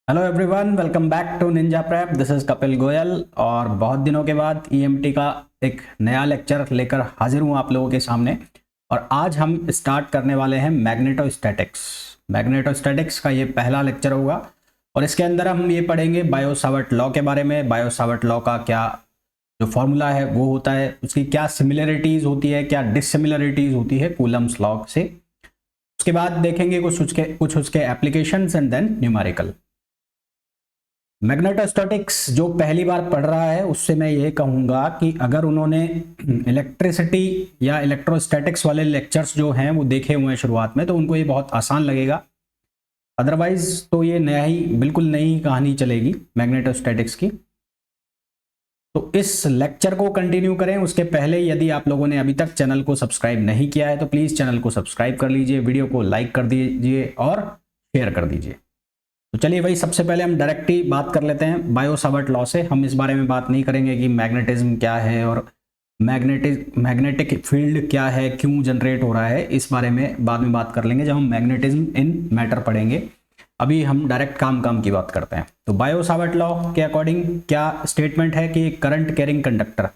Hello everyone, welcome back to Ninja Prep. This is Kapil Goyal और बहुत दिनों के बाद ईएमटी का एक नया लेक्चर लेकर हाजिर हूँ आप लोगों के सामने। और आज हम स्टार्ट करने वाले हैं मैग्नेटोस्टैटिक्स। मैग्नेटोस्टैटिक्स का ये पहला लेक्चर होगा और इसके अंदर हम ये पढ़ेंगे बायो सावर्ट लॉ के बारे में। बायो सावर्ट लॉ का क्या जो फॉर्मूला है वो होता है, उसकी क्या सिमिलरिटीज़ होती है, क्या डिससिमिलरिटीज़ होती है कूलम्स लॉ से। उसके बाद देखेंगे कुछ उसके applications and then numerical. Magnetostatics जो पहली बार पढ़ रहा है उससे मैं ये कहूँगा कि अगर उन्होंने इलेक्ट्रिसिटी या इलेक्ट्रोस्टैटिक्स वाले लेक्चर्स जो हैं वो देखे हुए हैं शुरुआत में, तो उनको ये बहुत आसान लगेगा। अदरवाइज तो ये बिल्कुल नई कहानी चलेगी मैग्नेटोस्टैटिक्स की। तो इस लेक्चर को कंटिन्यू करें उसके पहले यदि आप लोगों ने अभी तक चैनल को सब्सक्राइब नहीं किया है तो प्लीज़ चैनल को सब्सक्राइब कर लीजिए, वीडियो को लाइक कर दीजिए और शेयर कर दीजिए। तो चलिए भाई, सबसे पहले हम डायरेक्ट ही बात कर लेते हैं बायो सावर्ट लॉ से। हम इस बारे में बात नहीं करेंगे कि मैग्नेटिज्म क्या है और मैग्नेटिक फील्ड क्या है, क्यों जनरेट हो रहा है, इस बारे में बाद में बात कर लेंगे जब हम मैग्नेटिज्म इन मैटर पढ़ेंगे। अभी हम डायरेक्ट काम की बात करते हैं। तो बायो सावर्ट लॉ के अकॉर्डिंग क्या स्टेटमेंट है कि करंट कैरिंग कंडक्टर,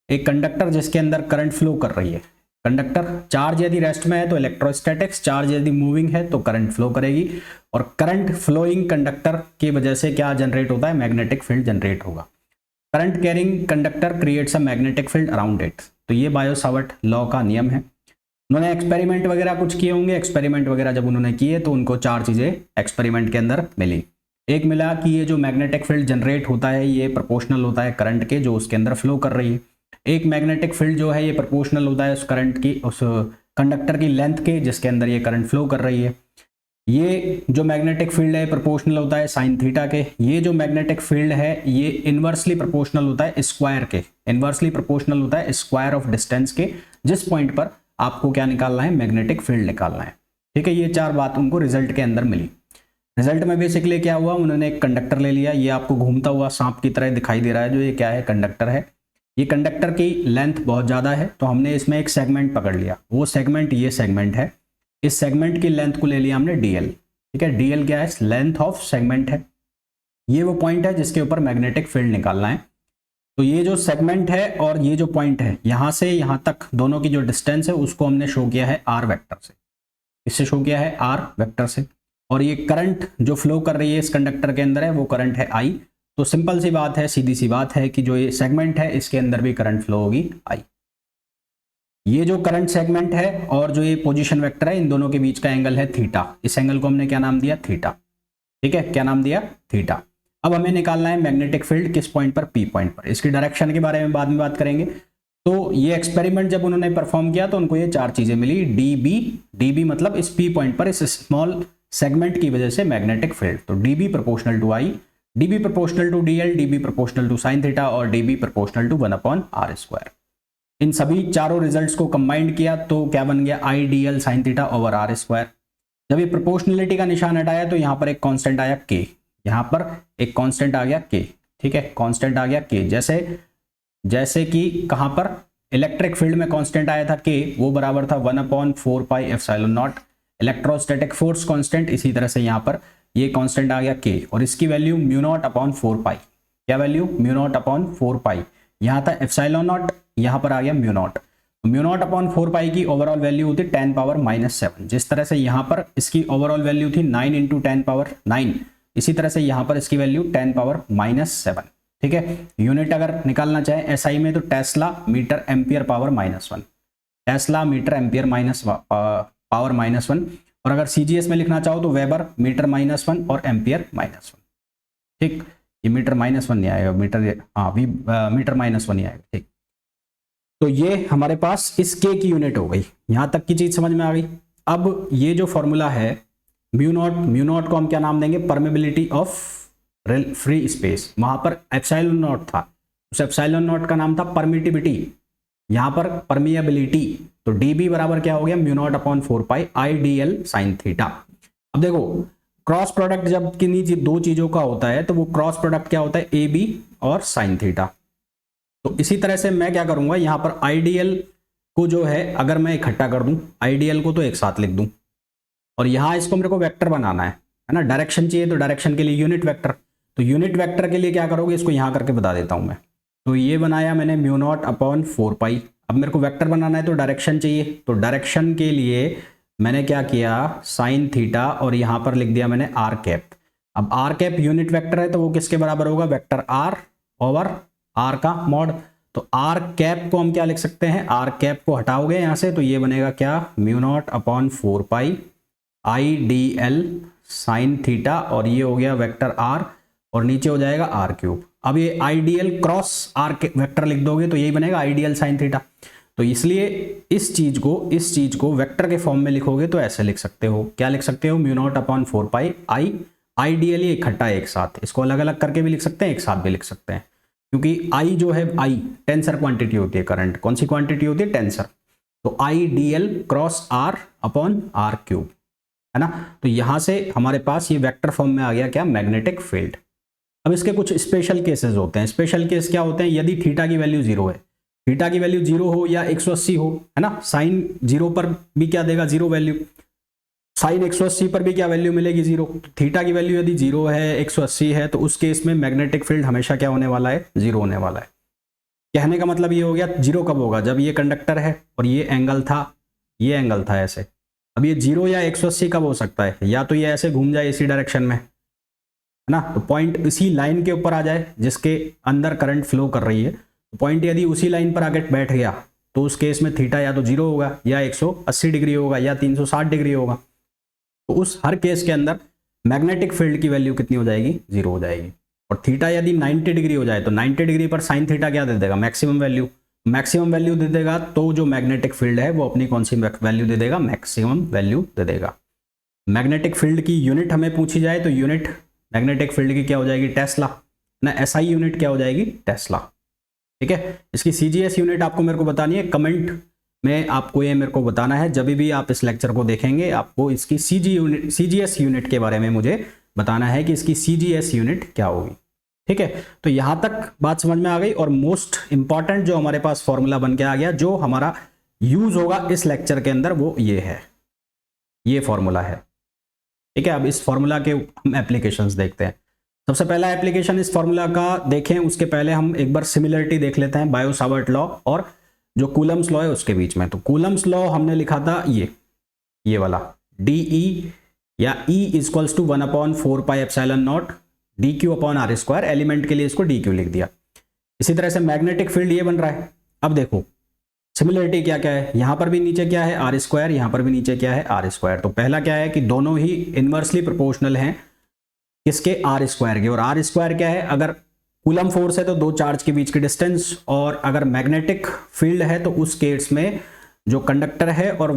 एक कंडक्टर जिसके अंदर करंट फ्लो कर रही है, कंडक्टर चार्ज यदि रेस्ट में है तो इलेक्ट्रोस्टैटिक्स, चार्ज यदि मूविंग है तो करंट फ्लो करेगी और करंट फ्लोइंग कंडक्टर की वजह से क्या जनरेट होता है, मैग्नेटिक फील्ड जनरेट होगा। Current carrying conductor creates a magnetic field around it. तो ये बायो सावर्ट लॉ का नियम है। उन्होंने एक्सपेरिमेंट वगैरह कुछ किए होंगे, एक्सपेरिमेंट वगैरह जब उन्होंने किए तो उनको चार चीजें एक्सपेरिमेंट के अंदर मिली। एक मिला कि ये जो मैग्नेटिक फील्ड जनरेट होता है ये प्रोपोर्शनल होता है करंट के जो उसके अंदर फ्लो कर रही है। एक मैग्नेटिक फील्ड जो है ये प्रोपोर्शनल होता है उस करंट की, उस कंडक्टर की लेंथ के जिसके अंदर ये करंट फ्लो कर रही है। ये जो मैग्नेटिक फील्ड है प्रोपोर्शनल होता है साइन थीटा के। ये जो मैग्नेटिक फील्ड है ये इनवर्सली प्रोपोर्शनल होता है स्क्वायर के, इनवर्सली प्रोपोर्शनल होता है स्क्वायर ऑफ डिस्टेंस के, जिस पॉइंट पर आपको क्या निकालना है, मैग्नेटिक फील्ड निकालना है। ठीक है, ये चार बात उनको रिजल्ट के अंदर मिली। रिजल्ट में बेसिकली क्या हुआ, उन्होंने एक कंडक्टर ले लिया, ये आपको घूमता हुआ सांप की तरह दिखाई दे रहा है, जो ये क्या है, कंडक्टर है। ये कंडक्टर की लेंथ बहुत ज़्यादा है तो हमने इसमें एक सेगमेंट पकड़ लिया, वो सेगमेंट ये सेगमेंट है। इस सेगमेंट की लेंथ को ले लिया हमने dl। ठीक है, dl क्या है, लेंथ ऑफ सेगमेंट है। ये वो पॉइंट है जिसके ऊपर मैग्नेटिक फील्ड निकालना है। तो ये जो सेगमेंट है और ये जो पॉइंट है, यहां से यहां तक दोनों की जो डिस्टेंस है उसको हमने शो किया है r वेक्टर से। इससे शो किया है r वेक्टर से। और ये करंट जो फ्लो कर रही है इस कंडक्टर के अंदर है वो करंट है I। तो सिंपल सी बात है, सीधी सी बात है कि जो ये सेगमेंट है इसके अंदर भी करंट फ्लो होगी I। ये जो करंट सेगमेंट है और जो ये पोजीशन वेक्टर है, इन दोनों के बीच का एंगल है थीटा। इस एंगल को हमने क्या नाम दिया, थीटा। ठीक है, क्या नाम दिया, थीटा। अब हमें निकालना है मैग्नेटिक फील्ड किस पॉइंट पर, पी पॉइंट पर। इसकी डायरेक्शन के बारे में बाद में बात करेंगे। तो ये एक्सपेरिमेंट जब उन्होंने परफॉर्म किया तो उनको ये चार चीजें मिली। डी बी मतलब इस पी पॉइंट पर इस स्मॉल सेगमेंट की वजह से मैग्नेटिक फील्ड। तो d B proportional to I, d B proportional to d l, d B proportional to sine theta और d B proportional to 1/r²। इन सभी चारों रिजल्ट्स को कंबाइंड किया तो क्या बन गया, आई d L sine theta over r²। जब ये प्रोपोर्शनलिटी का निशान हटाया तो यहाँ पर एक कांस्टेंट आया k, यहाँ पर एक कांस्टेंट आ गया k। ठीक है, कांस्टेंट आ गया k। जैसे कि कहाँ पर इलेक्ट्रिक फील्ड में कांस्टेंट आया था k, वो बराबर था 1/4πε0 इलेक्ट्रोस्टैटिक फोर्स कांस्टेंट। इसी तरह से यहाँ पर ये कांस्टेंट आ गया k और इसकी वैल्यू μ0/4π। क्या वैल्यू, μ0/4π। यहाँ था ε0, यहाँ पर आ गया μ0। μ0/4π की ओवरऑल वैल्यू होती 10⁻⁻⁷। जिस तरह से यहाँ पर इसकी ओवरऑल वैल्यू थी 9 × 10⁻⁹, इसी तरह से यहाँ पर इसकी वैल्यू 10⁻⁻⁷। ठीक है, यूनिट अगर निकालना चाहे एसआई में तो tesla metre ampere power -1, tesla metre ampere power -1। और अगर सीजीएस में लिखना चाहो तो वेबर मीटर -1 और एम्पियर -1। ठीक, ये मीटर -1 नहीं आएगा, मीटर -1 नहीं आएगा। ठीक, तो ये हमारे पास इस के की यूनिट हो गई। यहां तक की चीज समझ में आ गई। अब ये जो फॉर्मूला है म्यू नॉट को हम क्या नाम देंगे, परमेबिलिटी ऑफ फ्री स्पेस। वहां पर एप्सिलॉन नॉट था, उस एप्सिलॉन नॉट का नाम था परमिटिविटी, यहां पर परमिएबिलिटी। तो dB बराबर क्या हो गया, μ0/4π IDL sin थीटा। अब देखो क्रॉस प्रोडक्ट जब किन्हीं दो चीजों का होता है तो वो क्रॉस प्रोडक्ट क्या होता है, AB और sin थीटा। तो इसी तरह से मैं क्या करूंगा, यहां पर IDL को जो है अगर मैं इकट्ठा कर दूं, IDL को तो एक साथ लिख दूं और यहां इसको मेरे को वेक्टर बनाना है। है ना। डायरेक्शन चाहिए तो डायरेक्शन के लिए यूनिट वेक्टर, तो यूनिट वेक्टर के लिए क्या करोगे, इसको यहाँ करके बता देता हूँ मैं। तो ये बनाया मैंने म्यू नॉट अपॉन 4 पाई। अब मेरे को वेक्टर बनाना है तो डायरेक्शन चाहिए, तो डायरेक्शन के लिए मैंने क्या किया, साइन थीटा और यहाँ पर लिख दिया मैंने आर कैप। अब आर कैप यूनिट वेक्टर है तो वो किसके बराबर होगा, वेक्टर आर ओवर आर का मॉड। तो आर कैप को हम क्या लिख सकते हैं, आर कैप को हटाओगे यहाँ से तो ये बनेगा क्या, म्यू नॉट अपॉन 4 पाई आई डी एल साइन थीटा, और ये हो गया वेक्टर आर और नीचे हो जाएगा आर क्यूब। अब ये आइडियल क्रॉस आर वेक्टर लिख दोगे तो यही बनेगा आइडियल साइन थीटा। तो इसलिए इस चीज को वेक्टर के फॉर्म में लिखोगे तो ऐसे लिख सकते हो, क्या लिख सकते हो, mu naught upon 4 pi I ideally इकट्ठा एक साथ, इसको अलग अलग करके भी लिख सकते हैं, एक साथ भी लिख सकते हैं, क्योंकि आई जो है आई टेंसर क्वांटिटी होती है, करंट कौन सी क्वांटिटी होती है, टेंसर। तो I d l cross r upon r cube, है ना। तो यहां से हमारे पास ये वेक्टर फॉर्म में आ गया क्या, मैग्नेटिक फील्ड। अब इसके कुछ स्पेशल केसेस होते हैं। स्पेशल केस क्या होते हैं, यदि थीटा की वैल्यू 0 है, थीटा की वैल्यू 0 हो या 180 हो, है ना, साइन 0 पर भी क्या देगा, 0 वैल्यू, साइन 180 पर भी क्या वैल्यू मिलेगी, 0। थीटा की वैल्यू यदि 0 है, 180 है, तो उस केस में मैग्नेटिक फील्ड हमेशा क्या होने वाला है, 0 होने वाला है। कहने का मतलब ये हो गया, 0 कब होगा, जब ये कंडक्टर है और ये एंगल था, ये एंगल था ऐसे। अब ये 0 या 180 कब हो सकता है, या तो ये ऐसे घूम जाए इसी डायरेक्शन में, है ना, तो पॉइंट इसी लाइन के ऊपर आ जाए जिसके अंदर करंट फ्लो कर रही है, तो पॉइंट यदि उसी लाइन पर आके बैठ गया तो उस केस में थीटा या तो 0 होगा या 180 डिग्री होगा या 360 डिग्री होगा। तो उस हर केस के अंदर मैग्नेटिक फील्ड की वैल्यू कितनी हो जाएगी, 0 हो जाएगी। और थीटा यदि 90 डिग्री हो जाए तो 90 डिग्री पर साइन थीटा क्या दे देगा, मैक्सिमम वैल्यू, मैक्सिमम वैल्यू दे देगा, तो जो मैग्नेटिक फील्ड है वो अपनी कौन सी वैल्यू दे देगा, मैक्सिमम वैल्यू दे देगा। मैग्नेटिक फील्ड की यूनिट हमें पूछी जाए तो यूनिट मैग्नेटिक फील्ड की क्या हो जाएगी, टेस्ला ना, एसआई यूनिट क्या हो जाएगी, टेस्ला। ठीक है, इसकी सीजीएस यूनिट आपको मेरे को बतानी है, कमेंट में आपको ये मेरे को बताना है, जब भी आप इस लेक्चर को देखेंगे आपको इसकी सीजीएस यूनिट के बारे में मुझे बताना है कि इसकी सीजीएस यूनिट क्या होगी। ठीक है, तो यहां तक बात समझ में आ गई। और मोस्ट इंपॉर्टेंट जो हमारे पास फॉर्मूला बन के आ गया, जो हमारा यूज होगा इस लेक्चर के अंदर, वो ये है, ये फॉर्मूला है। ठीक है, अब इस फॉर्मूला के हम एप्लीकेशंस देखते हैं। सबसे पहला एप्लीकेशन इस फॉर्मूला का देखें उसके पहले हम एक बार सिमिलरिटी देख लेते हैं बायो-सावर्ट लॉ और जो कूलम्स लॉ है उसके बीच में। तो कूलम्स लॉ हमने लिखा था ये वाला, डीई या E equals to 1/4 pi epsilon naught d q upon r square, element के लिए इसको डी क्यू लिख दिया। इसी तरह से मैग्नेटिक फील्ड ये बन रहा है। अब देखो सिमिलरिटी क्या क्या है, यहां पर भी नीचे क्या है, आर स्क्वायर, यहां पर भी नीचे क्या है, आर स्क्वायर। तो पहला क्या है कि दोनों ही इनवर्सली प्रोपोर्शनल हैं किसके, आर स्क्वायर के। और आर स्क्वायर क्या है, अगर कूलम फोर्स है तो दो चार्ज के बीच की डिस्टेंस, और अगर मैग्नेटिक फील्ड है तो उस केस में जो कंडक्टर है और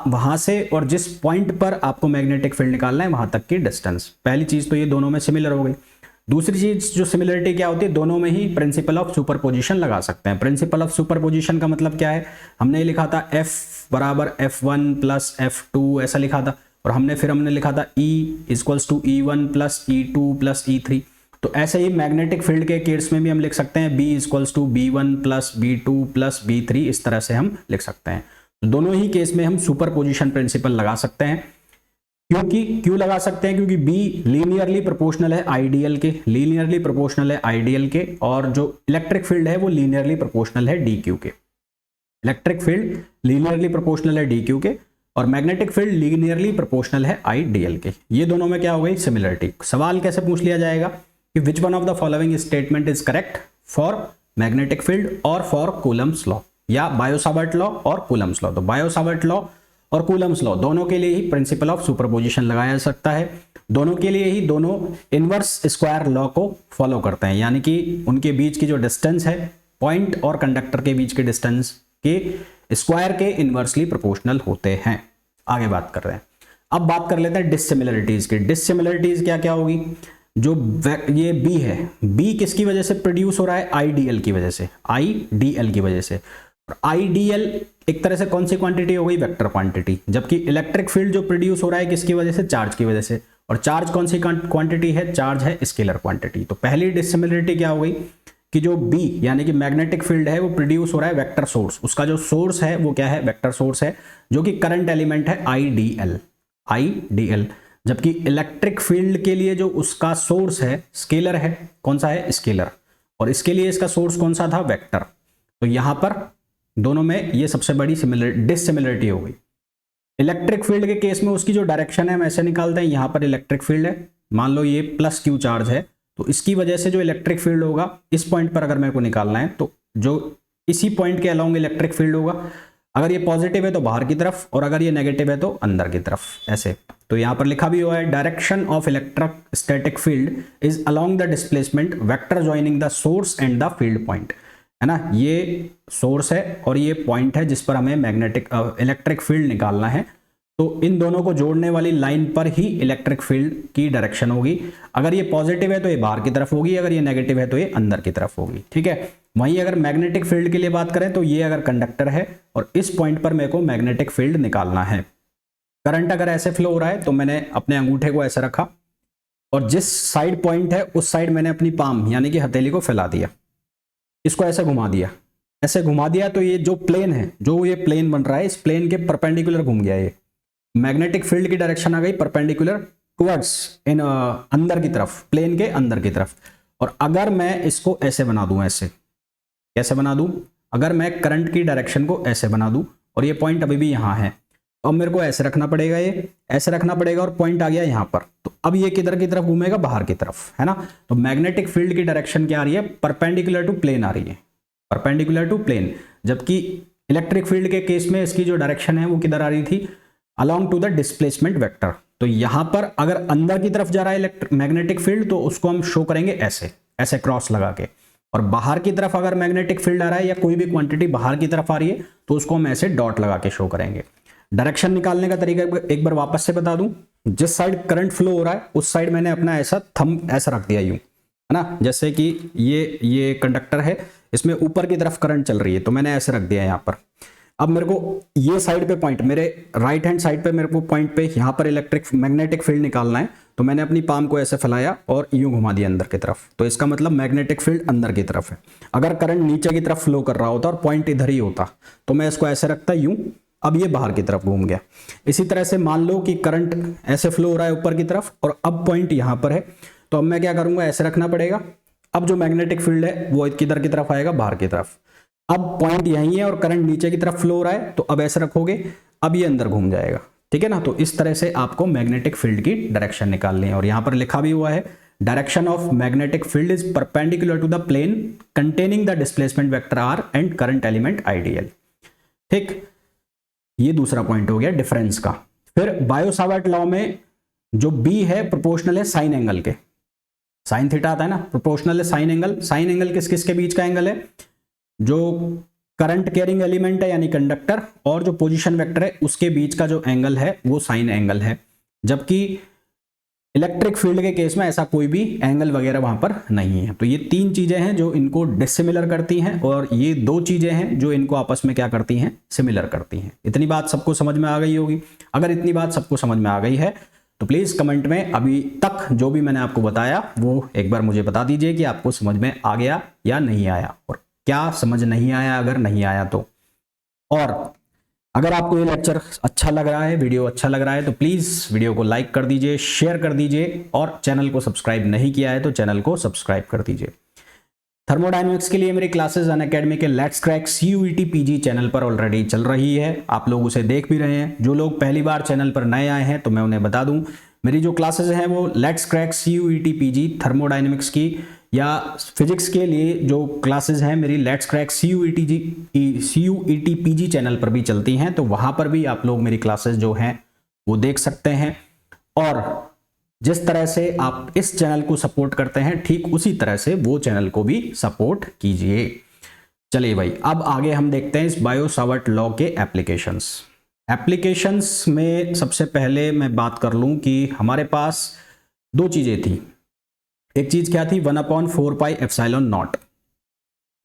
वहां से और जिस पॉइंट पर आपको मैग्नेटिक फील्ड निकालना है वहां तक की डिस्टेंस। पहली चीज तो ये दोनों में सिमिलर हो गई। दूसरी चीज जो सिमिलरिटी क्या होती है, दोनों में ही प्रिंसिपल ऑफ सुपरपोजिशन लगा सकते हैं। प्रिंसिपल ऑफ सुपरपोजिशन का मतलब क्या है, हमने लिखा था F बराबर F1 प्लस F2 ऐसा लिखा था, और हमने लिखा था E equals to E1 plus E2 plus E3। तो ऐसे ही मैग्नेटिक फील्ड के केस में भी हम लिख सकते हैं B equals to B1 plus B2 plus B3, इस तरह से हम लिख सकते हैं। तो दोनों ही केस में हम सुपरपोजिशन प्रिंसिपल लगा सकते हैं। क्यों लगा सकते हैं, क्योंकि B लीनियरली प्रोपोर्शनल है आइडियल के, लीनियरली प्रोपोर्शनल है आइडियल के, और जो इलेक्ट्रिक फील्ड है वो लीनियरली प्रोपोर्शनल है DQ के। इलेक्ट्रिक फील्ड लीनियरली प्रोपोर्शनल है DQ के, और मैग्नेटिक फील्ड लीनियरली प्रोपोर्शनल है आइडियल के। ये दोनों में क्या हो गई, सिमिलरिटी। सवाल कैसे पूछ लिया जाएगा कि which one of the following statement is correct for magnetic field और फॉर कूलम्स लॉ, या बायो-सावर्ट लॉ और कूलम्स लॉ। तो बायो-सावर्ट लॉ और कूलम्स लॉ दोनों के लिए ही प्रिंसिपल ऑफ सुपरपोजिशन लगाया जा सकता है। दोनों के लिए ही दोनों इनवर्स स्क्वायर लॉ को फॉलो करते हैं, यानी कि उनके बीच की जो डिस्टेंस है पॉइंट और कंडक्टर के बीच के डिस्टेंस के स्क्वायर के इनवर्सली प्रोपोर्शनल होते हैं। आगे बात कर रहे हैं, अब बात कर लेते हैं डिससिमिलरिटीज की। डिससिमिलरिटीज क्या क्या होगी, जो ये B है, B किसकी वजह से प्रोड्यूस हो रहा है, आईडीएल की वजह से, आईडीएल की वजह से। आइडियल एक तरह से कौन सी क्वांटिटी हो गई, वेक्टर क्वांटिटी। जबकि इलेक्ट्रिक फील्ड जो प्रोड्यूस हो रहा है किसकी वजह से, चार्ज की वजह से। और चार्ज कौन सी क्वांटिटी है, चार्ज है स्केलर क्वांटिटी। तो पहली डिससिमिलरिटी क्या हो गई कि जो B यानी कि मैग्नेटिक फील्ड है वो प्रोड्यूस हो रहा है वेक्टर सोर्स, उसका जो सोर्स है वो क्या है, वेक्टर सोर्स है, जो कि करंट एलिमेंट है आईडीएल। जबकि इलेक्ट्रिक फील्ड के लिए जो उसका सोर्स है स्केलर है, कौन सा है, स्केलर, और इसके लिए इसका सोर्स कौन सा था, वेक्टर। तो यहां पर दोनों में ये सबसे बड़ी डिससिमिलरिटी हो गई। इलेक्ट्रिक फील्ड के केस में उसकी जो डायरेक्शन है हम ऐसे निकालते हैं, यहां पर इलेक्ट्रिक फील्ड है, मान लो ये प्लस क्यू चार्ज है, तो इसकी वजह से जो इलेक्ट्रिक फील्ड होगा इस पॉइंट पर अगर मेरे को निकालना है तो जो इसी पॉइंट के अलोंग इलेक्ट्रिक फील्ड होगा, अगर ये पॉजिटिव है तो बाहर की तरफ और अगर ये नेगेटिव है तो अंदर की तरफ, ऐसे। तो यहां पर लिखा भी हुआ है direction of electrostatic field is along the displacement vector joining the source and the field point, है ना। ये सोर्स है और ये पॉइंट है जिस पर हमें मैग्नेटिक इलेक्ट्रिक फील्ड निकालना है। तो इन दोनों को जोड़ने वाली लाइन पर ही इलेक्ट्रिक फील्ड की डायरेक्शन होगी। अगर ये पॉजिटिव है तो ये बाहर की तरफ होगी, अगर ये नेगेटिव है तो ये अंदर की तरफ होगी, ठीक है। वहीं अगर मैग्नेटिक फील्ड के लिए बात करें तो ये अगर कंडक्टर है और इस पॉइंट पर मेरे को मैग्नेटिक फील्ड निकालना है। करंट अगर ऐसे फ्लो हो रहा है तो मैंने अपने अंगूठे को ऐसे रखा और जिस साइड पॉइंट है उस साइड मैंने अपनी पाम यानी कि हथेली को फैला दिया, इसको ऐसे घुमा दिया, ऐसे घुमा दिया, तो ये जो प्लेन है, जो ये प्लेन बन रहा है, इस प्लेन के परपेंडिकुलर घूम गया, ये मैग्नेटिक फील्ड की डायरेक्शन आ गई परपेंडिकुलर टुवर्ड्स इन अंदर की तरफ, प्लेन के अंदर की तरफ। और अगर मैं इसको ऐसे बना दूं, ऐसे कैसे बना दूं, अगर मैं करंट की डायरेक्शन को ऐसे बना दूं और ये पॉइंट अभी भी यहां है, तो अब मेरे को ऐसे रखना पड़ेगा, ये ऐसे रखना पड़ेगा और पॉइंट आ गया यहां पर, तो अब ये किधर की तरफ घूमेगा, बाहर की तरफ, है ना। तो मैग्नेटिक फील्ड की डायरेक्शन क्या आ रही है, परपेंडिकुलर टू प्लेन आ रही है, परपेंडिकुलर टू प्लेन। जबकि इलेक्ट्रिक फील्ड के केस में इसकी जो डायरेक्शन है वो किधर आ रही थी, along to the displacement vector. तो यहां पर अगर अंदर की तरफ जा रहा है मैग्नेटिक फील्ड तो उसको हम शो करेंगे ऐसे, ऐसे क्रॉस लगा के, और बाहर की तरफ अगर मैग्नेटिक फील्ड आ रहा है या कोई भी क्वांटिटी बाहर की तरफ आ रही है तो उसको हम ऐसे डॉट लगा के शो करेंगे। डायरेक्शन निकालने का तरीका एक बार वापस से बता दूं, जिस साइड करंट फ्लो हो रहा है उस साइड मैंने अपना ऐसा थंब ऐसा रख दिया यूं, है ना। जैसे कि ये कंडक्टर है, इसमें ऊपर की तरफ करंट चल रही है तो मैंने ऐसे रख दिया यहां पर। अब मेरे को ये साइड पे पॉइंट, मेरे राइट हैंड साइड पे मेरे को पॉइंट पे यहां पर इलेक्ट्रिक मैग्नेटिक फील्ड निकालना है, तो मैंने अपनी पाम को ऐसे फैलाया और यूं घुमा दिया अंदर की तरफ, तो इसका मतलब मैग्नेटिक फील्ड अंदर की तरफ है। अगर करंट नीचे की तरफ फ्लो कर रहा होता और पॉइंट इधर ही होता तो मैं इसको ऐसे रखता यूं, अब ये बाहर की तरफ घूम गया। इसी तरह से मान लो कि करंट ऐसे फ्लो हो रहा है ऊपर की तरफ और अब पॉइंट यहां पर है, तो अब मैं क्या करूंगा, ऐसे रखना पड़ेगा। अब जो मैग्नेटिक फील्ड है वो किधर की तरफ आएगा, बाहर की तरफ। अब पॉइंट यहीं है और करंट नीचे की तरफ फ्लो हो रहा है, तो अब ऐसे रखोगे, अब ये अंदर घूम जाएगा, ठीक है ना। तो इस तरह से आपको मैग्नेटिक फील्ड की डायरेक्शन निकालनी है। और यहां पर लिखा भी हुआ है direction of magnetic field is perpendicular to the plane containing the displacement vector r and current element ideal, ठीक। ये दूसरा पॉइंट हो गया डिफरेंस का। फिर बायो-सावर्ट लॉ में जो बी है प्रोपोर्शनल है साइन एंगल के, साइन थीटा आता है ना, प्रोपोर्शनल है साइन एंगल। साइन एंगल किस किस के बीच का एंगल है, जो करंट कैरिंग एलिमेंट है यानी कंडक्टर और जो पोजीशन वेक्टर है उसके बीच का जो एंगल है वो साइन एंगल है। जबकि इलेक्ट्रिक फील्ड के केस में ऐसा कोई भी एंगल वगैरह वहां पर नहीं है। तो ये तीन चीजें हैं जो इनको डिसिमिलर करती हैं और ये दो चीजें हैं जो इनको आपस में क्या करती हैं, सिमिलर करती हैं। इतनी बात सबको समझ में आ गई होगी। अगर इतनी बात सबको समझ में आ गई है तो प्लीज कमेंट में अभी तक जो भी मैंने आपको बताया वो एक बार मुझे बता दीजिए कि आपको समझ में आ गया या नहीं आया, और क्या समझ नहीं आया अगर नहीं आया तो। और अगर आपको ये लेक्चर अच्छा लग रहा है, वीडियो अच्छा लग रहा है, तो प्लीज वीडियो को लाइक कर दीजिए, शेयर कर दीजिए, और चैनल को सब्सक्राइब नहीं किया है तो चैनल को सब्सक्राइब कर दीजिए। थर्मोडायनेमिक्स के लिए मेरी क्लासेस अनअकैडमी के let's crack CUET PG channel पर ऑलरेडी चल रही है, आप लोग उसे देख भी रहे हैं। जो लोग पहली बार चैनल पर नए आए हैं तो मैं उन्हें बता दूं, मेरी जो क्लासेस हैं वो let's crack CUET PG thermodynamics की, या फिजिक्स के लिए जो क्लासेस हैं मेरी let's crack CUET PG channel पर भी चलती हैं, तो वहां पर भी आप लोग मेरी क्लासेस जो हैं वो देख सकते हैं। और जिस तरह से आप इस चैनल को सपोर्ट करते हैं ठीक उसी तरह से वो चैनल को भी सपोर्ट कीजिए। चलिए भाई, अब आगे हम देखते हैं इस बायो-सावर्ट लॉ के एप्लीकेशंस में सबसे पहले मैं बात कर लूं कि हमारे पास दो चीजें थी। एक चीज क्या थी, 1/4πε0,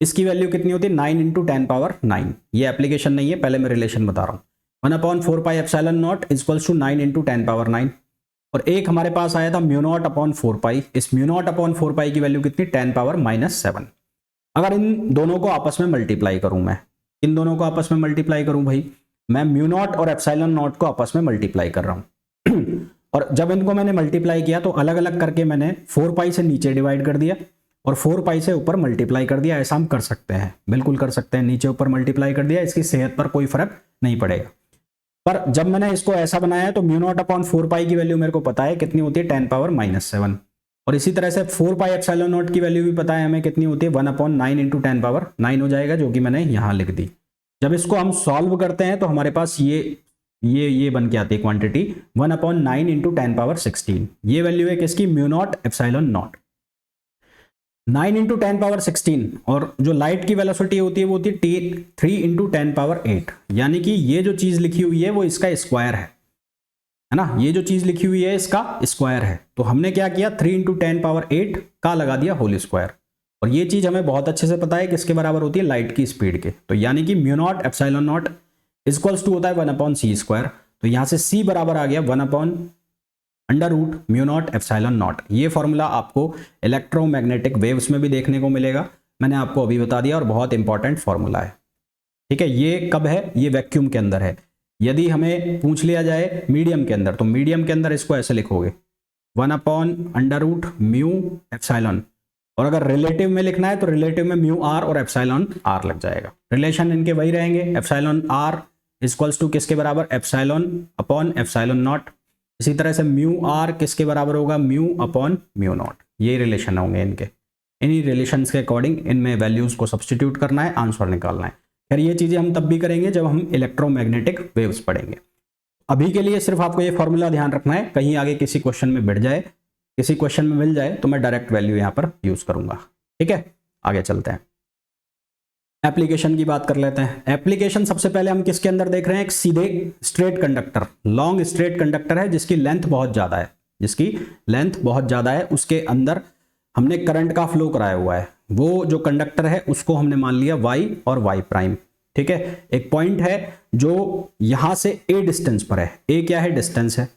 इसकी वैल्यू कितनी होती है, 9 × 10⁻⁹। ये एप्लीकेशन नहीं है, पहले मैं रिलेशन बता रहा हूं। 1/4πε0 = 9 × 10⁻⁹। और एक हमारे पास आया था μ0/4π, इस μ0/4π की वैल्यू कितनी, 10⁻⁻⁷। अगर इन दोनों को आपस में मल्टीप्लाई करूं, मैं इन दोनों को आपस में मल्टीप्लाई करूं भाई, मैं μ0 और ε0 को आपस में मल्टीप्लाई कर रहा हूं और जब इनको मैंने मल्टीप्लाई किया तो अलग अलग करके मैंने 4 पाई से नीचे डिवाइड कर दिया और 4 पाई से ऊपर मल्टीप्लाई कर दिया। ऐसा हम कर सकते हैं, बिल्कुल कर सकते हैं, नीचे ऊपर मल्टीप्लाई कर दिया, इसकी सेहत पर कोई फर्क नहीं पड़ेगा। पर जब मैंने इसको ऐसा बनाया तो म्यू नॉट अपॉन 4 पाई की वैल्यू मेरे को पता है कितनी होती है, 10⁻⁻7। और इसी तरह से 4 पाई एप्सिलॉन नॉट की वैल्यू भी पता है हमें कितनी होती है, 1/9 इंटू 10⁻9 हो जाएगा, जो कि मैंने यहां लिख दी। जब इसको हम सॉल्व करते हैं तो हमारे पास ये बन के आती है क्वांटिटी 1/9 इंटू 10⁻16। ये वैल्यू है किसकी, mu naught epsilon not. 9 into 10⁻16 और जो लाइट की वेलोसिटी होती है वो होती है 3 इंटू 10⁻8, यानी कि ये जो चीज लिखी हुई है वो इसका स्क्वायर है ना, ये जो चीज लिखी हुई है इसका स्क्वायर है। तो हमने क्या किया, 3 इंटू 10⁻8 का लगा दिया होल स्क्वायर। और ये चीज हमें बहुत अच्छे से पता है किसके बराबर होती है, लाइट की स्पीड के। तो यानी कि mu naught epsilon naught equals to होता है 1/c²। तो यहां से c बराबर आ गया 1/√ म्यू नॉट एप्सिलॉन नॉट। ये फॉर्मूला आपको इलेक्ट्रोमैग्नेटिक वेव्स में भी देखने को मिलेगा, मैंने आपको अभी बता दिया, और बहुत इंपॉर्टेंट फॉर्मूला है। ठीक है, ये कब है, ये वैक्यूम के अंदर है। यदि हमें पूछ लिया जाए मीडियम के अंदर, तो मीडियम के अंदर इसको ऐसे लिखोगे 1/√ म्यू एप्सिलॉन। और अगर रिलेटिव में लिखना है तो रिलेटिव में म्यू आर और एप्सिलॉन आर लग जाएगा। रिलेशन इनके वही रहेंगे, एप्सिलॉन आर इक्वल्स टू किसके बराबर, एप्सिलॉन अपॉन एप्सिलॉन नॉट। इसी तरह से म्यू आर किसके बराबर होगा, म्यू अपॉन म्यू नॉट। ये रिलेशन होंगे इनके, इन्हीं रिलेशंस के अकॉर्डिंग इनमें वैल्यूज को सब्स्टिट्यूट करना है, आंसर निकालना है। खैर ये चीजें हम तब भी करेंगे जब हम इलेक्ट्रोमैग्नेटिक वेव्स पढ़ेंगे। अभी के लिए सिर्फ आपको ये फॉर्मूला ध्यान रखना है, कहीं आगे किसी क्वेश्चन में बैठ जाए, किसी क्वेश्चन में मिल जाए तो मैं डायरेक्ट वैल्यू यहां पर यूज करूंगा। ठीक है, आगे चलते हैं, एप्लीकेशन की बात कर लेते हैं। एप्लीकेशन सबसे पहले हम किसके अंदर देख रहे हैं, एक सीधे straight conductor, long straight conductor है जिसकी लेंथ बहुत ज्यादा है, जिसकी लेंथ बहुत ज्यादा है, उसके अंदर हमने करंट का फ्लो कराया हुआ है। वो जो कंडक्टर है उसको हमने मान लिया y और y'। ठीक है, एक पॉइंट है जो यहां से a डिस्टेंस पर है, a क्या है, डिस्टेंस है।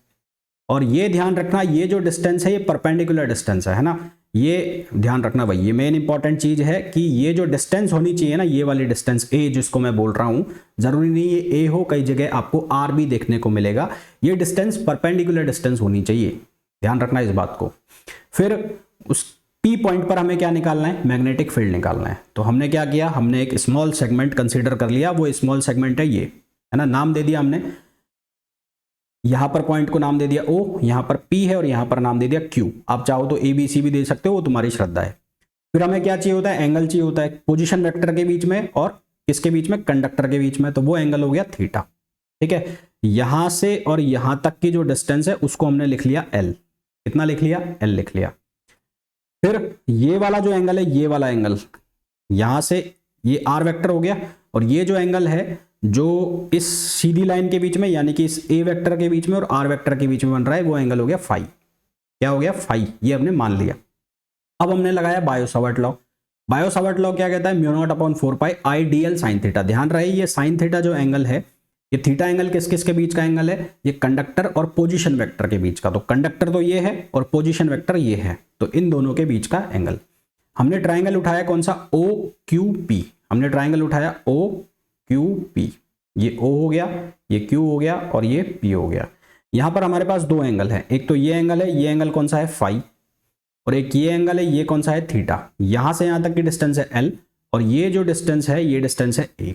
और ये ध्यान रखना, ये जो डिस्टेंस है ये परपेंडिकुलर डिस्टेंस है ना, ये ध्यान रखना भाई, ये मेन इंपॉर्टेंट चीज है कि ये जो डिस्टेंस होनी चाहिए ना, ये वाली डिस्टेंस a जिसको मैं बोल रहा हूं, जरूरी नहीं ये a हो, कई जगह आपको r भी देखने को मिलेगा। ये डिस्टेंस परपेंडिकुलर डिस्टेंस होनी चाहिए, ध्यान रखना इस बात को। फिर उस P पॉइंट पर हमें क्या निकालना है, मैग्नेटिक फील्ड निकालना है। तो हमने क्या किया, हमने एक स्मॉल सेगमेंट कंसीडर कर लिया, वो स्मॉल सेगमेंट है ये, है ना, नाम दे दिया हमने, यहां पर पॉइंट को नाम दे दिया O, यहां पर P है और यहां पर नाम दे दिया Q। आप चाहो तो ABC भी दे सकते हो, वो तुम्हारी श्रद्धा है। फिर हमें क्या चाहिए होता है, एंगल चाहिए होता है पोजीशन वेक्टर के बीच में और किसके बीच में, कंडक्टर के बीच में। तो वो एंगल हो गया थीटा। ठीक है, यहां से और यहां तक की जो डिस्टेंस है उसको हमने लिख लिया L। कितना लिख लिया, L लिख लिया। फिर ये वाला जो एंगल है, ये वाला एंगल यहां से ये R वेक्टर हो गया, और ये जो एंगल है जो इस सीधी लाइन के बीच में, यानी कि इस A वेक्टर के बीच में और R वेक्टर के बीच में बन रहा है, वो एंगल हो गया फाई। क्या हो गया, फाई। ये हमने मान लिया। अब हमने लगाया बायो-सावर्ट लॉ। बायो-सावर्ट लॉ क्या कहता है, म्यू नॉट अपॉन 4 पाई आई डी एल साइन थीटा। ध्यान रहे ये साइन थीटा जो एंगल है, ये थीटा एंगल किस किस के बीच का एंगल है, ये कंडक्टर और पोजीशन वेक्टर के बीच का। तो कंडक्टर तो ये है और पोजीशन वेक्टर ये है, तो इन दोनों के बीच का एंगल। हमने ट्राइंगल उठाया कौन सा, ओ क्यू पी। हमने ट्राइंगल उठाया ओ क्यू पी, ये O हो गया, ये Q हो गया और ये P हो गया। यहां पर हमारे पास दो एंगल है, एक तो ये एंगल है, ये एंगल कौन सा है, फाई, और एक ये एंगल है, ये कौन सा है, थीटा। यहां से यहां तक की डिस्टेंस है L, और ये जो डिस्टेंस है ये डिस्टेंस है A।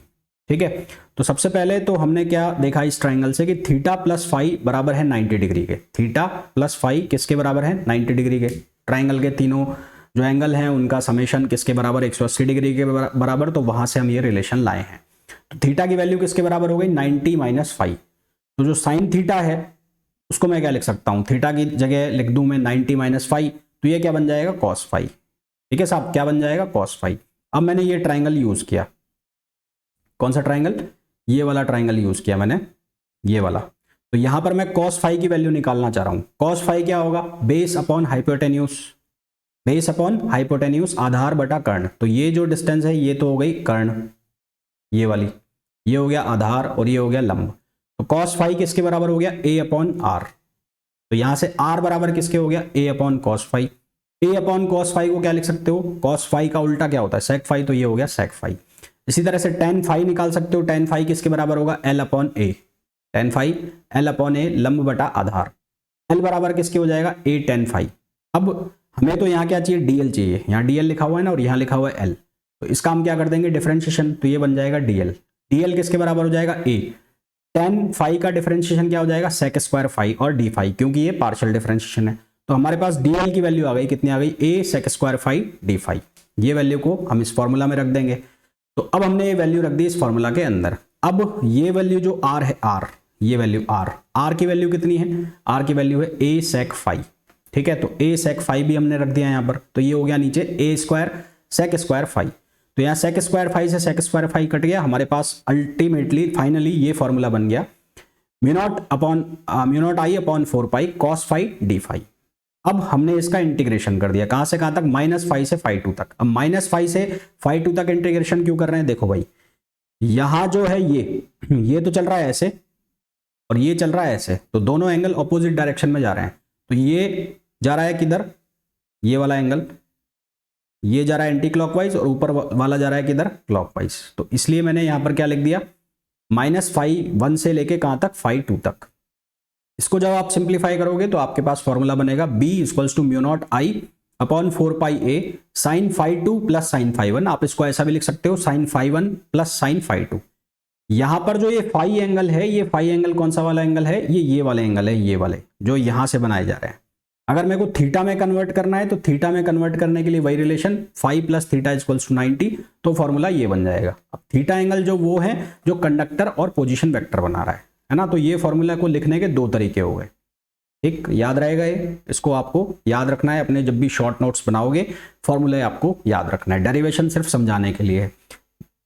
ठीक है, तो सबसे पहले तो हमने क्या देखा इस ट्राइंगल से कि थीटा प्लस फाई बराबर है 90 डिग्री के। थीटा प्लस फाई किसके बराबर है, 90 डिग्री के। ट्राइंगल के तीनों जो एंगल हैं उनका समेशन किसके बराबर, 180 डिग्री के बराबर। तो वहां से हम ये रिलेशन लाए हैं। तो थीटा की वैल्यू किसके बराबर हो गई, 90 माइनस फाई। तो जो साइन थीटा है उसको मैं क्या लिख सकता हूं, थीटा की जगह लिख दूं मैं 90 माइनस फाई, तो ये क्या बन जाएगा, कॉस फाई। ठीक है साहब, क्या बन जाएगा, कॉस फाई। अब मैंने ये ट्राइंगल यूज किया, कौन सा ट्राइंगल, ये वाला ट्राइंगल यूज किया मैंने, ये वाला। तो यहां पर मैं कॉस फाई की वैल्यू निकालना चाह रहा हूं। कॉस फाई क्या होगा, base upon hypotenuse, base upon hypotenuse, आधार बटा कर्ण। तो ये जो डिस्टेंस है ये तो हो गई कर्ण, ये वाली, ये हो गया आधार और ये हो गया लंब। तो कॉस फाई किसके बराबर हो गया, A अपॉन आर। तो यहां से R बराबर किसके हो गया, A upon cos phi. A upon cos phi को क्या लिख सकते हो, कॉस फाई का उल्टा क्या होता है, सेक फाई। तो ये हो गया सेक फाई। इसी तरह से टेन फाई निकाल सकते हो। टेन फाई किसके बराबर होगा, L upon A। Tan phi L upon A, लंब बटा आधार। एल बराबर किसके हो जाएगा, ए टेन फाई। अब हमें तो यहाँ क्या चाहिए, डीएल चाहिए, यहाँ डीएल लिखा हुआ है ना और यहाँ लिखा हुआ है एल, तो इसका हम क्या कर देंगे डिफरेंशिएशन, तो ये बन जाएगा डीएल। डीएल किसके बराबर हो जाएगा, ए टेन फाई का डिफरेंशिएशन क्या हो जाएगा, सेक स्क्वायर फाई और डी फाई, क्योंकि ये पार्शियल डिफरेंशिएशन है। तो हमारे पास डीएल की वैल्यू आ गई, कितनी आ गई, a sec square phi d phi. ये वैल्यू को हम इस फॉर्मूला में रख देंगे। तो अब हमने ये वैल्यू रख दी इस फॉर्मूला के अंदर। अब ये वैल्यू जो आर है, आर, ये वैल्यू आर की वैल्यू कितनी है, आर की वैल्यू है ए सेक फाई, ठीक है। तो ए सेक फाई भी हमने रख दिया यहाँ पर, तो ये हो गया नीचे ए स्क्वायर सेक स्क्वायर फाई। तो यहाँ सेक स्क्वायर फाई से सेक स्क्वायर फाई कट गया, हमारे पास अल्टीमेटली फाइनली ये फॉर्मूला बन गया, mu not I upon 4 pi cos phi d phi. अब हमने इसका इंटीग्रेशन कर दिया, कहां से कहां तक, -फाई से फाई 2 तक। अब -फाई से फाई 2 तक इंटीग्रेशन क्यों कर रहे हैं, देखो भाई यहां जो है ये तो चल रहा है ऐसे और ये चल रहा है ऐसे, तो दोनों एंगल ऑपोजिट डायरेक्शन में जा रहे हैं। तो ये जा रहा है किधर, ये वाला एंगल, ये जा रहा है एंटी क्लॉकवाइज और ऊपर वाला जा रहा है किधर, क्लॉकवाइज। तो इसलिए मैंने यहां पर क्या लिख दिया, -फाई 1 से लेके कहां तक, फाई 2 तक। इसको जब आप सिंप्लीफाई करोगे तो आपके पास फॉर्मूला बनेगा b equals to mu not I upon 4 pi a sine phi 2 plus sine phi 1। आप इसको ऐसा भी लिख सकते हो, sine phi 1 plus sine phi 2। यहां पर जो ये फाई एंगल है, ये फाई एंगल कौन सा वाला एंगल है, ये वाले एंगल है, ये वाले जो यहां से बनाए जा रहे हैं। अगर मेरे को थीटा में कन्वर्ट करना है तो थीटा में कन्वर्ट करने के लिए वही relation, phi plus theta equals to 90, तो फॉर्मूला ये बन जाएगा। अब थीटा एंगल जो वो है जो कंडक्टर और पोजीशन वेक्टर बना रहा है ना। तो ये फॉर्मूला को लिखने के 2 तरीके हो गए, ठीक, याद रहेगा ये, इसको आपको याद रखना है अपने जब भी शॉर्ट नोट्स बनाओगे, फॉर्मूले आपको याद रखना है। डेरिवेशन सिर्फ समझाने के लिए है।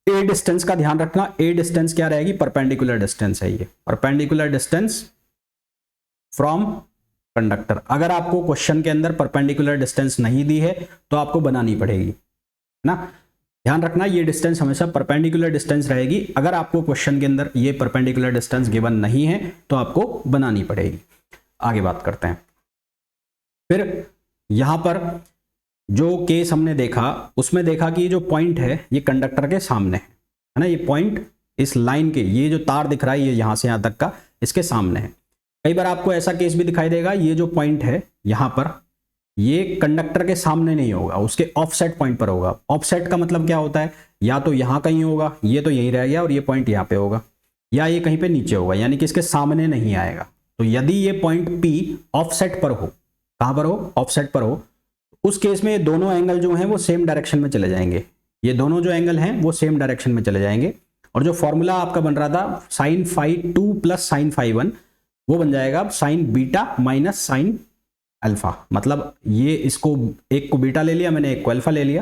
ए डिस्टेंस का ध्यान रखना, ए डिस्टेंस क्या रहेगी, परपेंडिकुलर डिस्टेंस है, ये परपेंडिकुलर डिस्टेंस फ्रॉम कंडक्टर। अगर आपको क्वेश्चन के अंदर परपेंडिकुलर डिस्टेंस नहीं दी है तो आपको बनानी पड़ेगी ना, ध्यान रखना ये डिस्टेंस हमेशा परपेंडिकुलर डिस्टेंस रहेगी। अगर आपको क्वेश्चन के अंदर ये परपेंडिकुलर डिस्टेंस गिवन नहीं है तो आपको बनानी पड़ेगी। आगे बात करते हैं। फिर यहां पर जो केस हमने देखा उसमें देखा कि जो पॉइंट है ये कंडक्टर के सामने है ना, ये पॉइंट इस लाइन के, ये जो तार दिख रहा है ये यहां से यहां तक का इसके सामने है। कई बार आपको ऐसा केस भी दिखाई देगा, ये जो पॉइंट है यहां पर ये कंडक्टर के सामने नहीं होगा, उसके ऑफसेट पॉइंट पर होगा। ऑफसेट का मतलब क्या होता है, या तो यहां कहीं होगा, ये तो यहीं रह गया और ये पॉइंट यहां पे होगा, या ये कहीं पे नीचे होगा, यानी कि इसके सामने नहीं आएगा। तो यदि ये पॉइंट P ऑफसेट पर हो, कहां पर हो, ऑफसेट पर हो, उस केस में ये दोनों एंगल जो हैं वो सेम डायरेक्शन में चले जाएंगे। ये दोनों जो एंगल हैं वो सेम डायरेक्शन में चले जाएंगे और जो फॉर्मूला आपका बन रहा था sine phi 2 plus sine phi 1 वो बन जाएगा sine beta minus sine alpha. मतलब ये इसको एक को बीटा ले लिया मैंने, एक को अल्फा ले लिया,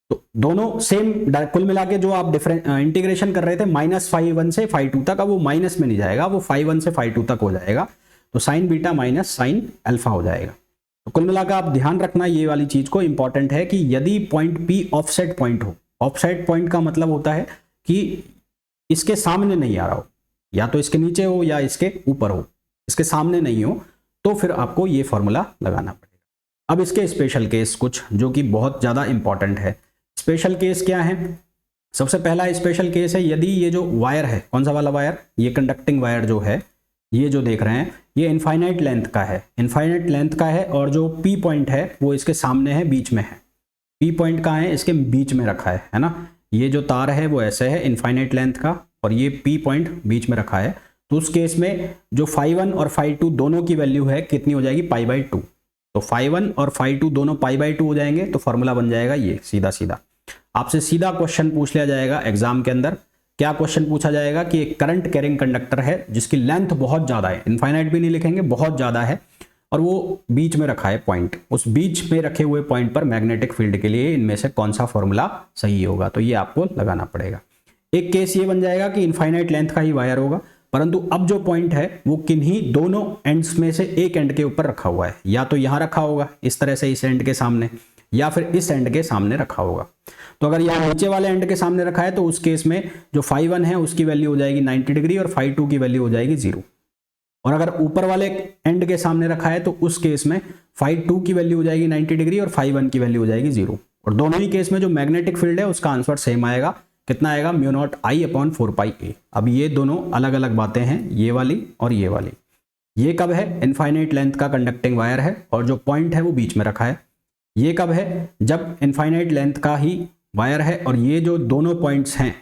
तो दोनों सेम, कुल मिला के जो आप इंटीग्रेशन कर रहे थे -फाई 1 से फाई 2 तक, अब वो माइनस में नहीं जाएगा, वो फाई 1 से फाई 2 तक हो जाएगा, तो sign beta minus sine alpha हो जाएगा। तो कुल मिलाकर आप ध्यान रखना ये वाली चीज को, इंपॉर्टेंट है कि यदि पॉइंट P ऑफसेट पॉइंट हो, ऑफसेट पॉइंट का मतलब होता है कि इसके सामने नहीं आ रहा हो, या तो इसके नीचे हो या इसके ऊपर हो, इसके सामने नहीं हो, तो फिर आपको ये फॉर्मूला लगाना पड़ेगा। अब इसके स्पेशल केस कुछ जो कि बहुत ज़्यादा इंपॉर्टेंट है। स्पेशल केस क्या है, सबसे पहला स्पेशल केस है यदि ये जो वायर है, कौन सा वाला वायर, ये कंडक्टिंग वायर जो है, ये जो देख रहे हैं ये इनफाइनाइट लेंथ का है, इनफाइनाइट लेंथ का है, और जो P पॉइंट है वो इसके सामने है, बीच में है। P पॉइंट कहाँ है, इसके बीच में रखा है ना। ये जो तार है वो ऐसे है इनफाइनाइट लेंथ का, और ये P पॉइंट बीच में रखा है। तो उस केस में जो फाई 1 और फाई 2 दोनों की वैल्यू है कितनी हो जाएगी, π/2। तो फाई 1 और फाई 2 दोनों π/2 हो जाएंगे, तो फॉर्मूला बन जाएगा ये सीधा सीधा। आपसे सीधा क्वेश्चन पूछ लिया जाएगा एग्जाम के अंदर। क्या क्वेश्चन पूछा जाएगा कि एक करंट कैरिंग कंडक्टर है जिसकी लेंथ बहुत ज्यादा है, इनफाइनाइट भी नहीं लिखेंगे, बहुत ज्यादा है, और वो बीच में रखा है पॉइंट, उस बीच में रखे हुए पॉइंट पर मैग्नेटिक फील्ड के लिए इनमें से कौन सा फॉर्मूला सही होगा, तो ये आपको लगाना पड़ेगा। एक केस ये बन जाएगा कि इनफाइनाइट लेंथ का ही वायर होगा, परंतु अब जो पॉइंट है वो किन्हीं दोनों एंड्स में से एक एंड के ऊपर रखा हुआ है, या तो यहां रखा होगा इस तरह से इस एंड के सामने, या फिर इस एंड के सामने रखा होगा। तो अगर यहाँ नीचे वाले एंड के सामने रखा है तो उस केस में जो फाई 1 है उसकी वैल्यू हो जाएगी 90 डिग्री और फाई 2 की वैल्यू हो जाएगी 0। और अगर ऊपर वाले एंड के सामने रखा है तो उस केस में फाई 2 की वैल्यू हो जाएगी 90 डिग्री और फाई 1 की वैल्यू हो जाएगी 0। और दोनों ही केस में जो मैग्नेटिक फील्ड है उसका आंसर सेम आएगा, कितना आएगा, mu naught I upon 4 pi ए। अब ये दोनों अलग अलग बातें हैं, ये वाली और ये वाली। ये कब है, इनफाइनाइट लेंथ का कंडक्टिंग वायर है और जो पॉइंट है वो बीच में रखा है। ये कब है, जब इनफाइनाइट लेंथ का ही वायर है और ये जो दोनों पॉइंट्स हैं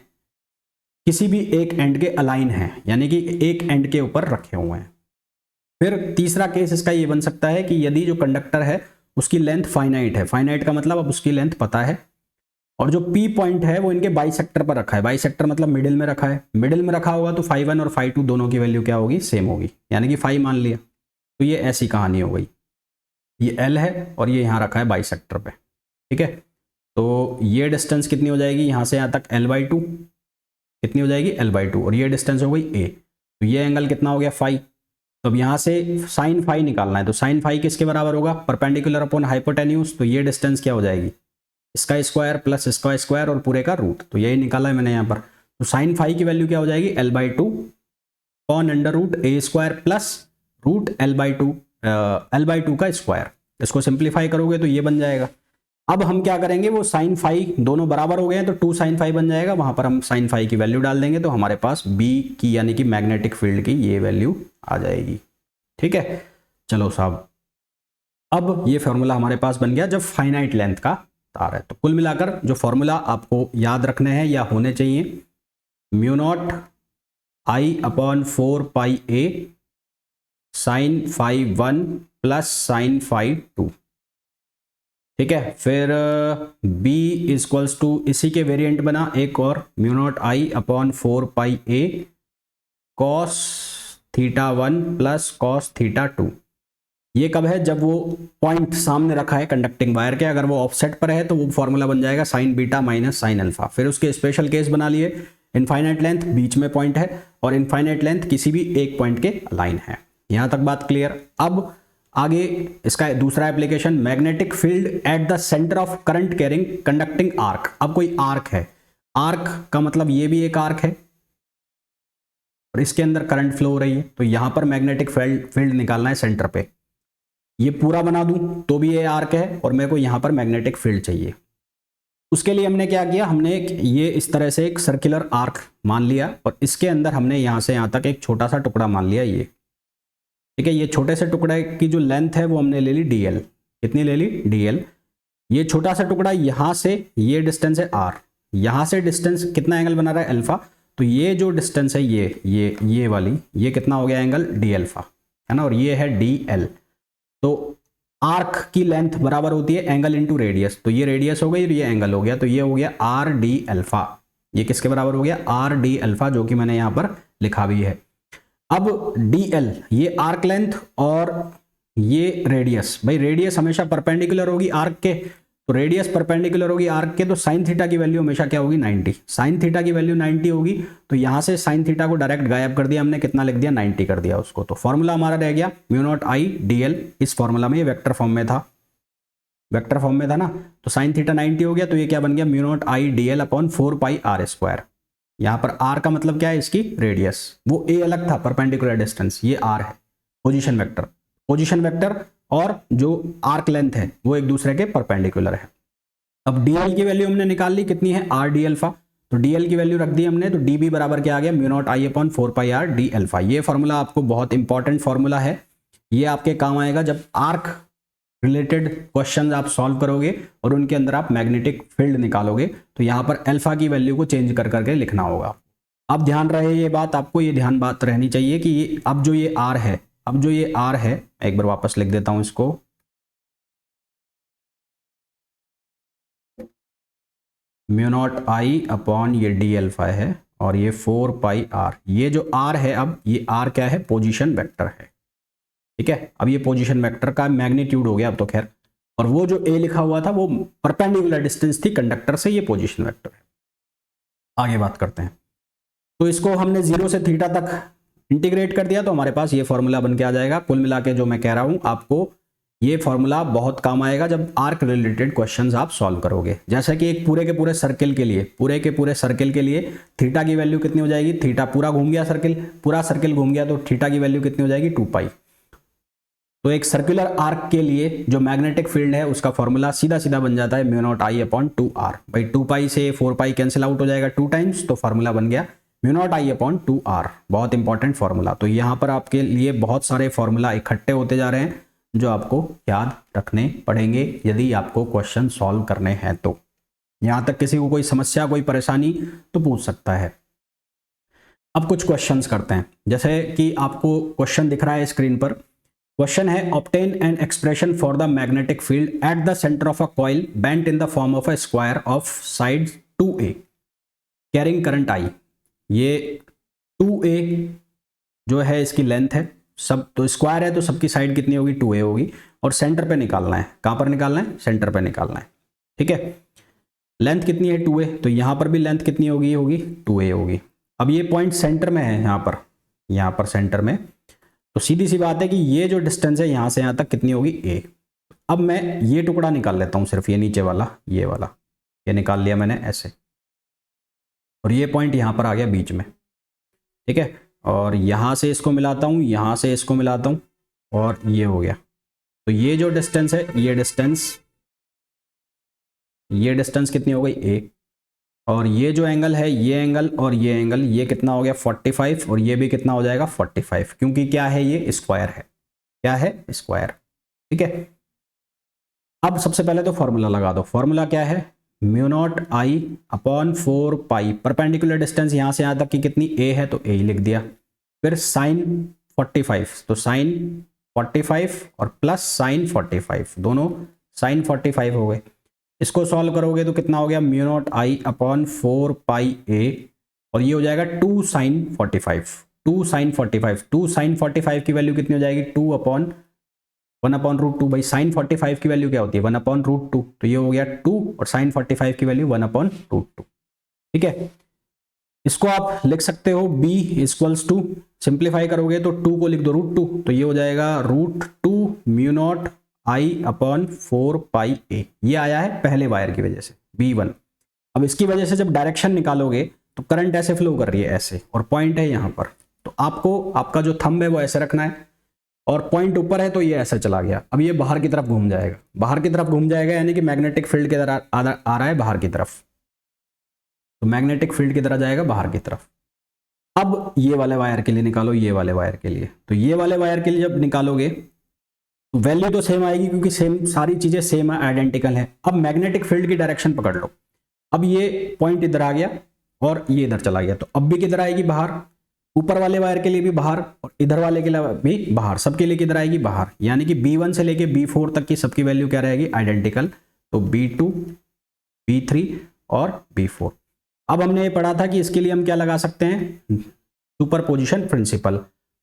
किसी भी एक एंड के अलाइन हैं, यानी कि एक एंड के ऊपर रखे हुए हैं। फिर तीसरा केस इसका ये बन सकता है कि यदि जो कंडक्टर है उसकी लेंथ फाइनाइट है, फाइनाइट का मतलब अब उसकी लेंथ पता है, और जो पी पॉइंट है वो इनके बाइसेक्टर पर रखा है, बाइसेक्टर मतलब मिडिल में रखा है, मिडिल में रखा होगा तो φ1 और φ2 दोनों की वैल्यू क्या होगी, सेम होगी, यानी कि फाई मान लिया। तो ये ऐसी कहानी हो गई, ये एल है और ये यहाँ रखा है बाइसेक्टर पे, ठीक है। तो ये डिस्टेंस कितनी हो जाएगी, यहाँ से यहाँ तक l/2 कितनी हो जाएगी, l/2, और ये डिस्टेंस हो गई a, तो ये एंगल कितना हो गया, फाई। तो अब यहाँ से साइन फाई निकालना है, तो साइन फाई किसके बराबर होगा, परपेंडिकुलर अपॉन हाइपोटेन्यूज, तो ये डिस्टेंस क्या हो जाएगी, इसका स्क्वायर प्लस इसका स्क्वायर और पूरे का रूट, तो यही निकाला है मैंने यहाँ पर। तो साइन फाई की वैल्यू क्या हो जाएगी, l/2 कॉन under root a square plus root l/2 का स्क्वायर। इसको सिंप्लीफाई करोगे तो ये बन जाएगा। अब हम क्या करेंगे, वो साइन फाई दोनों बराबर हो गए हैं तो 2 साइन फाई बन जाएगा, वहां पर हम साइन फाई की वैल्यू डाल देंगे तो हमारे पास बी की यानी कि मैग्नेटिक फील्ड की ये वैल्यू आ जाएगी, ठीक है। चलो साहब, अब ये फॉर्मूला हमारे पास बन गया जब फाइनाइट लेंथ का तार है। तो कुल मिलाकर जो फॉर्मूला आपको याद रखने हैं या होने चाहिए, μ0 I/4πa sin φ1 प्लस साइन φ2, ठीक है। फिर b इक्वल्स टू इसी के वेरिएंट बना एक और, μ0 I/4πa cos θ1 प्लस cos θ2। ये कब है, जब वो पॉइंट सामने रखा है कंडक्टिंग वायर के, अगर वो ऑफसेट पर है तो वो फॉर्मूला बन जाएगा sine beta minus sine alpha. फिर उसके स्पेशल केस बना लिए, इनफाइनाइट लेंथ बीच में पॉइंट है और इनफाइनाइट लेंथ किसी भी एक पॉइंट के लाइन है। यहां तक बात क्लियर। अब आगे इसका दूसरा application, magnetic field at the centre of current carrying conducting arc. अब कोई आर्क है, आर्क का मतलब ये भी एक आर्क है और इसके अंदर करंट फ्लो हो रही है, तो यहां पर मैग्नेटिक फील्ड निकालना है सेंटर पे। ये पूरा बना दूं तो भी ये आर्क है और मेरे को यहां पर मैग्नेटिक फील्ड चाहिए। उसके लिए हमने क्या किया, हमने ये इस तरह से एक सर्कुलर आर्क मान लिया और इसके अंदर हमने यहां से यहां तक एक छोटा सा टुकड़ा मान लिया, ये ठीक है। ये छोटे से टुकड़े की जो लेंथ है वो हमने ले ली dl, कितनी ले ली, dl। ये छोटा सा टुकड़ा यहां से, ये डिस्टेंस है r, यहां से डिस्टेंस कितना एंगल बना रहा है, अल्फा। तो ये जो डिस्टेंस है ये वाली, ये कितना हो गया एंगल, d अल्फा, है ना, और ये है dl। तो आर्क की लेंथ बराबर होती है एंगल इंटू रेडियस, तो ये रेडियस हो गई और ये एंगल हो गया, तो ये हो गया आर डी अल्फा। ये किसके बराबर हो गया, आर डी अल्फा, जो कि मैंने यहां पर लिखा भी है। अब डी एल ये आर्क लेंथ और ये रेडियस, भाई रेडियस हमेशा परपेंडिकुलर होगी आर्क के, तो रेडियस परपेंडिकुलर होगी आर्क के, तो साइन थीटा की वैल्यू हमेशा क्या होगी, 90। साइन थीटा की वैल्यू 90 होगी, तो यहां से साइन थीटा को डायरेक्ट गायब कर दिया हमने, कितना लिख दिया, 90 कर दिया उसको। तो फॉर्मूला हमारा रह गया μ0 I dl। इस फॉर्मूला में ये वेक्टर फॉर्म में था, वेक्टर फॉर्म में था ना, तो साइन थीटा 90 हो गया, तो ये क्या बन गया, μ0 I dl अपॉन 4πr²। यहां पर r का मतलब क्या है, इसकी रेडियस, वो a अलग था परपेंडिकुलर डिस्टेंस, ये r है पोजीशन वेक्टर, पोजीशन वेक्टर और जो आर्क लेंथ है वो एक दूसरे के परपेंडिकुलर है। अब dl की वैल्यू हमने निकाल ली, कितनी है, r d अल्फा, तो dl की वैल्यू रख दी हमने, तो db बराबर क्या आ गया, μ0 I upon 4πr d alpha. ये फॉर्मूला आपको बहुत इंपॉर्टेंट फॉर्मूला है, ये आपके काम आएगा जब आर्क रिलेटेड क्वेश्चन आप सॉल्व करोगे और उनके अंदर आप मैग्नेटिक फील्ड निकालोगे, तो यहां पर अल्फा की वैल्यू को चेंज कर करके लिखना होगा। अब ध्यान रहे ये बात, आपको ये ध्यान बात रहनी चाहिए कि ये अब जो ये r है, अब जो ये r है, एक बार वापस लिख देता हूं इसको, μ0 I अपॉन ये d अल्फा है और ये 4πr, ये जो r है, अब ये r क्या है, पोजीशन वेक्टर है, ठीक है। अब ये पोजीशन वेक्टर का मैग्नीट्यूड हो गया अब तो खैर, और वो जो a लिखा हुआ था वो परपेंडिकुलर डिस्टेंस थी कंडक्टर से, ये पोजीशन वेक्टर है। आगे बात करते हैं, तो इसको हमने 0 से थीटा तक इंटीग्रेट कर दिया, तो हमारे पास ये फॉर्मूला बन के आ जाएगा। कुल मिला के जो मैं कह रहा हूं आपको, ये फॉर्मूला बहुत काम आएगा जब आर्क रिलेटेड क्वेश्चंस आप सॉल्व करोगे। जैसे कि एक पूरे के पूरे सर्किल के लिए, पूरे के पूरे सर्किल के लिए थीटा की वैल्यू कितनी हो जाएगी, थीटा पूरा घूम गया सर्किल, पूरा सर्किल घूम गया, तो थीटा की वैल्यू कितनी हो जाएगी, 2π। तो एक सर्कुलर आर्क के लिए जो मैग्नेटिक फील्ड है उसका फॉर्मूला सीधा सीधा बन जाता है μ0 I अपॉन 2r। भाई 2π से 4π कैंसिल आउट हो जाएगा 2 टाइम्स, तो फॉर्मूला बन गया mu not I upon 2r, बहुत इंपॉर्टेंट फॉर्मूला। तो यहाँ पर आपके लिए बहुत सारे फॉर्मूला इकट्ठे होते जा रहे हैं जो आपको याद रखने पड़ेंगे यदि आपको क्वेश्चन सॉल्व करने हैं। तो यहाँ तक किसी को कोई समस्या कोई परेशानी तो पूछ सकता है। अब कुछ क्वेश्चंस करते हैं, जैसे कि आपको क्वेश्चन दिख रहा है स्क्रीन पर। क्वेश्चन है obtain an expression for the magnetic field at the centre of a coil bent in the form of a square of side 2a carrying current I. ये 2a जो है इसकी लेंथ है, सब तो स्क्वायर है तो सबकी साइड कितनी होगी 2a होगी, और सेंटर पे निकालना है। कहां पर निकालना है? सेंटर पे निकालना है। ठीक है, लेंथ कितनी है 2a, तो यहां पर भी लेंथ कितनी होगी 2a होगी। अब ये पॉइंट सेंटर में है, यहां पर सेंटर में, तो सीधी सी बात है कि ये जो डिस्टेंस है यहां से यहां तक कितनी होगी a। अब मैं ये टुकड़ा निकाल लेता हूं, सिर्फ ये नीचे वाला, ये वाला ये निकाल लिया मैंने ऐसे, और ये पॉइंट यहां पर आ गया बीच में। ठीक है, और यहां से इसको मिलाता हूं, यहां से इसको मिलाता हूं, और ये हो गया। तो ये जो डिस्टेंस है, ये डिस्टेंस कितनी हो गई a, और ये जो एंगल है, ये एंगल और ये एंगल, ये कितना हो गया 45, और ये भी कितना हो जाएगा 45, क्योंकि क्या है ये स्क्वायर है। क्या है? स्क्वायर। ठीक है, अब सबसे पहले तो फॉर्मूला लगा दो। फॉर्मूला क्या है? Mu naught I upon 4 pi, perpendicular distance यहां से यहां तक की कितनी a है तो a ही लिख दिया, फिर साइन 45, तो साइन 45 और प्लस साइन 45, दोनों साइन 45 हो गए। इसको सॉल्व करोगे तो कितना हो गया mu not I upon 4 pi a, और ये हो जाएगा 2 साइन 45, 2 साइन 45, 2 साइन 45 की वैल्यू कितनी हो जाएगी 1 अपॉन रूट 2। भाई साइन 45 की वैल्यू क्या होती है 1 अपॉन रूट 2, तो ये हो गया 2, और साइन 45 की वैल्यू 1 अपॉन रूट 2। ठीक है, इसको आप लिख सकते हो b इक्वल्स टू, सिंप्लीफाई करोगे तो 2 को लिख दो रूट 2, तो ये हो जाएगा root 2 mu not I upon 4 pi a। ये आया है पहले वायर की वजह से b1। अब इसकी वजह से जब डायरेक्शन निकालोगे तो करंट ऐसे फ्लो कर रही है ऐसे, और पॉइंट है यहां पर, तो आपको आपका जो थंब है वो ऐसे रखना है, और पॉइंट ऊपर है तो ये ऐसे चला गया। अब ये बाहर की तरफ घूम जाएगा, बाहर की तरफ घूम जाएगा, यानी कि मैग्नेटिक फील्ड की तरह आ रहा है बाहर की तरफ, तो मैग्नेटिक फील्ड की तरह जाएगा बाहर की तरफ। अब ये वाले वायर के लिए निकालो, ये वाले वायर के लिए, तो ये वाले वायर के लिए जब निकालोगे तो वैल्यू तो सेम आएगी, क्योंकि सेम सारी चीजें सेम है, आइडेंटिकल है। अब मैग्नेटिक फील्ड की डायरेक्शन पकड़ लो, अब ये पॉइंट इधर आ गया और ये इधर चला गया, तो अब भी किधर आएगी बाहर, ऊपर वाले वायर के लिए भी बाहर और इधर वाले के लिए भी बाहर, सबके लिए किधर आएगी बाहर, यानी कि b1 से लेके b4 तक की सबकी वैल्यू क्या रहेगी आइडेंटिकल, तो b2 b3 और b4। अब हमने ये पढ़ा था कि इसके लिए हम क्या लगा सकते हैं सुपरपोजिशन प्रिंसिपल,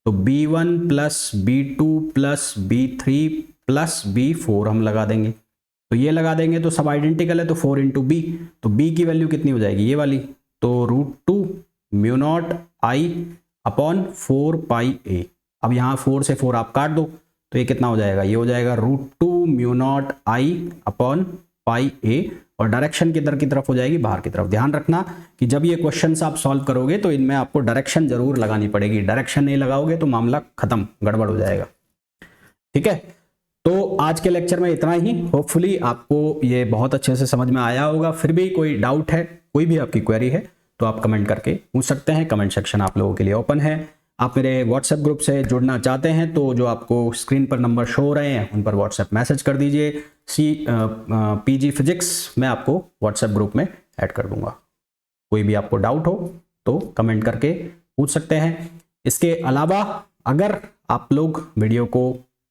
तो b1 plus b2 plus b3 plus b4 हम लगा देंगे, तो ये लगा देंगे तो सब आइडेंटिकल है, तो 4 इंटू बी, तो b की वैल्यू कितनी हो जाएगी ये वाली, तो root 2 mu not I upon 4 pi a। अब यहाँ 4 से 4 आप काट दो तो ये कितना हो जाएगा, ये हो जाएगा root 2 mu not I upon pi a, और डायरेक्शन किधर की तरफ हो जाएगी बाहर की तरफ। ध्यान रखना कि जब ये क्वेश्चंस आप सॉल्व करोगे तो इनमें आपको डायरेक्शन जरूर लगानी पड़ेगी, डायरेक्शन नहीं लगाओगे तो मामला खत्म, गड़बड़ हो जाएगा। ठीक है, तो आज के लेक्चर में इतना ही। होपफुली आपको ये बहुत अच्छे से समझ में आया होगा। फिर भी कोई डाउट है, कोई भी आपकी क्वेरी है तो आप कमेंट करके पूछ सकते हैं, कमेंट सेक्शन आप लोगों के लिए ओपन है। आप मेरे व्हाट्सएप ग्रुप से जुड़ना चाहते हैं तो जो आपको स्क्रीन पर नंबर शो हो रहे हैं उन पर व्हाट्सएप मैसेज कर दीजिए, PG फिजिक्स मैं आपको व्हाट्सएप ग्रुप में ऐड कर दूंगा। कोई भी आपको डाउट हो तो कमेंट करके पूछ सकते हैं। इसके अलावा अगर आप लोग वीडियो को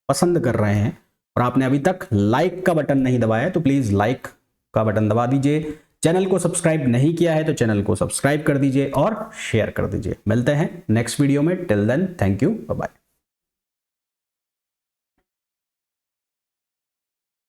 पसंद कर रहे हैं और आपने अभी तक लाइक का बटन नहीं दबाया है तो प्लीज़ लाइक का बटन दबा दीजिए। चैनल को सब्सक्राइब नहीं किया है तो चैनल को सब्सक्राइब कर दीजिए और शेयर कर दीजिए। मिलते हैं नेक्स्ट वीडियो में। Till then thank you, bye bye.